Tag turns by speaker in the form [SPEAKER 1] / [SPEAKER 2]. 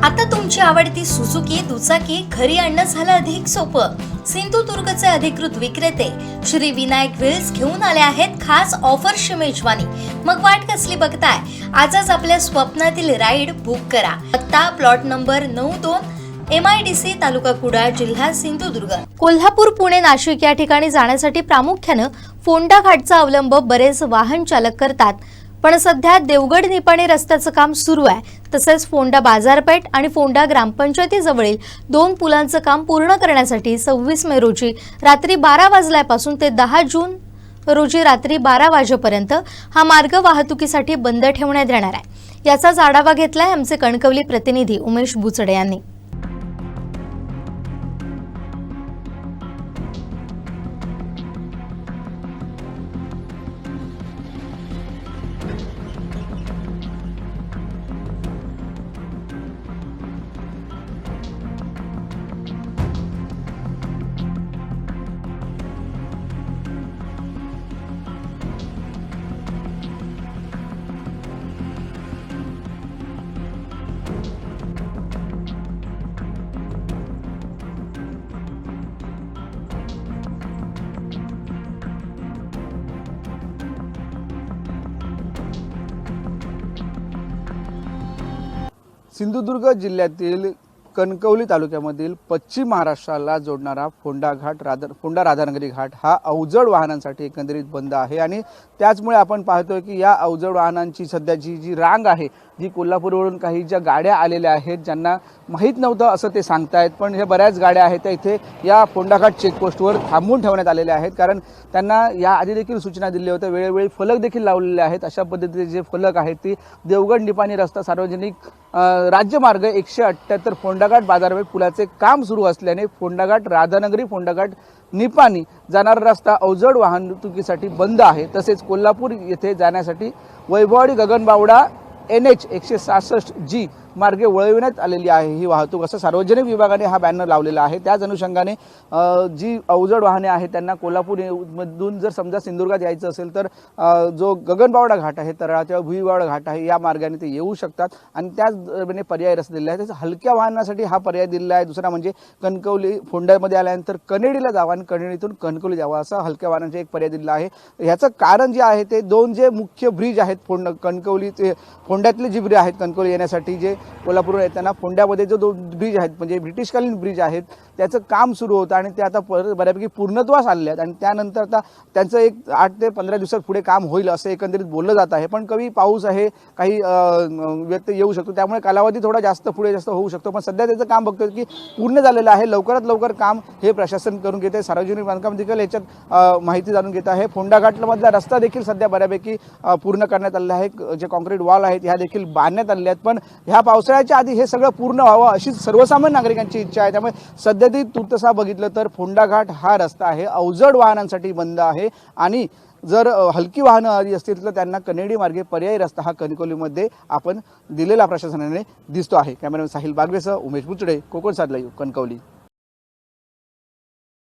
[SPEAKER 1] आता तुमची आवडती सुझुकी दुचाकी घरी आणणं झालं अधिक सोपं। सिंधुदुर्गचे अधिकृत विक्रेते श्री विनायक व्हील्स घेऊन आले आहेत खास ऑफरची मेजवानी। मग वाट कसली बघताय, आजच आपल्या स्वप्नातील राईड बुक करा। पत्ता प्लॉट नंबर 92 MIDC तालुका कुडाळ जिल्हा सिंधुदुर्ग। कोल्हापूर पुणे नाशिक या ठिकाणी जाण्यासाठी प्रामुख्याने फोंडा घाटचा अवलंब बरेच वाहन चालक करतात, पण सध्या देवगड निपाणी रस्त्याचं काम सुरू आहे। तसेच फोंडा बाजारपेठ आणि फोंडा ग्रामपंचायतीजवळील 2 पुलांचं काम पूर्ण करण्यासाठी 26 मे रोजी रात्री 12 वाजल्यापासून ते 10 जून रोजी रात्री 12 वाजेपर्यंत हा मार्ग वाहतुकीसाठी बंद ठेवण्यात येणार आहे। याचाच आढावा घेतलाय आमचे कणकवली प्रतिनिधी उमेश बुचडे यांनी।
[SPEAKER 2] सिंधुदुर्ग जिल्ह्यातील कणकवली तालुक्यामधील पश्चिम महाराष्ट्राला जोडणारा फोंडा राधानगरी घाट हा अवजड वाहनांसाठी एकंदरीत बंद आहे आणि त्याचमुळे आपण पाहतोय की या अवजड वाहनांची सध्याची जी रांग आहे, जी कोल्हापूरवरून काही ज्या गाड्या आलेल्या आहेत, ज्यांना माहीत नव्हतं असं ते सांगतायत, पण ह्या बऱ्याच गाड्या आहेत त्या इथे या फोंडा घाट चेकपोस्टवर थांबवून ठेवण्यात आलेल्या आहेत। कारण त्यांना या आधी देखील सूचना दिल्या होत्या, वेळोवेळी फलक देखील लावलेले आहेत। अशा पद्धतीचे जे फलक आहेत ती देवगड निपाणी रस्ता सार्वजनिक राज्यमार्ग 178 फोंडाघाट बाजारपेठ पुलाचे काम सुरू असल्याने फोंडाघाट राधानगरी फोंडाघाट निपाणी जाणारा रस्ता अवजड वाहतुकीसाठी बंद आहे। तसेच कोल्हापूर येथे जाण्यासाठी वैभववाडी गगनबावडा NH 166G मार्गे वळविण्यात आलेली आहे ही वाहतूक, असं सार्वजनिक विभागाने हा बॅनर लावलेला आहे। त्याच अनुषंगाने जी अवजड वाहने आहेत त्यांना कोल्हापूरमधून जर समजा सिंधुदुर्गात यायचं असेल तर जो गगनबावडा घाट आहे, तराळा किंवा भुईबावडा घाट आहे, या मार्गाने ते येऊ शकतात आणि त्याच पर्याय रस्ते दिले आहेत। त्याच हलक्या वाहनासाठी हा पर्याय दिलेला आहे। दुसरा म्हणजे कणकवली फोंड्यामध्ये आल्यानंतर कनेडीला जावं आणि कनेडीतून कणकवली जावं, असा हलक्या वाहनांचा एक पर्याय दिलेला आहे। ह्याचं कारण जे आहे ते 2 जे मुख्य ब्रिज आहेत कणकवली ते फोंड्यातले जी ब्रिज आहेत कणकवली येण्यासाठी, जे कोल्हापूर येताना फोंड्यामध्ये जो 2 ब्रिज आहेत म्हणजे ब्रिटिशकालीन ब्रिज आहेत, त्याचं काम सुरू होतं आणि ते आता बऱ्यापैकी पूर्णत्वास आले आहेत आणि त्यानंतर आता त्यांचं एक 8 ते 15 दिवसात पुढे काम होईल असं एकंदरीत बोललं जात आहे। पण कमी पाऊस आहे, काही व्यत्यय येऊ शकतो, त्यामुळे कालावधी थोडा जास्त पुढे जास्त होऊ शकतो। पण सध्या त्याचं काम बघतोय की पूर्ण झालेलं आहे। लवकरात लवकर काम हे प्रशासन करून घेते। सार्वजनिक बांधकाम देखील याच्यात माहिती जाणून घेत आहे। फोंडा घाटमधला रस्ता देखील सध्या बऱ्यापैकी पूर्ण करण्यात आलेला आहे। जे कॉन्क्रीट वॉल आहेत ह्या देखील बांधण्यात आलेल्या आहेत, पण ह्या पावसाळ्याच्या आधी हे सगळं पूर्ण व्हावं अशी सर्वसामान्य नागरिकांची इच्छा आहे। त्यामुळे सध्या ती तुर्तसा बघितलं तर फोंडा घाट हा रस्ता आहे अवजड वाहनांसाठी बंद आहे आणि जर हलकी वाहनं आली असतील तर त्यांना कनेडी मार्गे पर्यायी रस्ता हा कणकवलीमध्ये आपण दिलेला प्रशासनाने दिसतो आहे। कॅमेरामॅन साहिल बागवेसह उमेश बुचडे, कोकण साध लाईव्ह, कणकवली।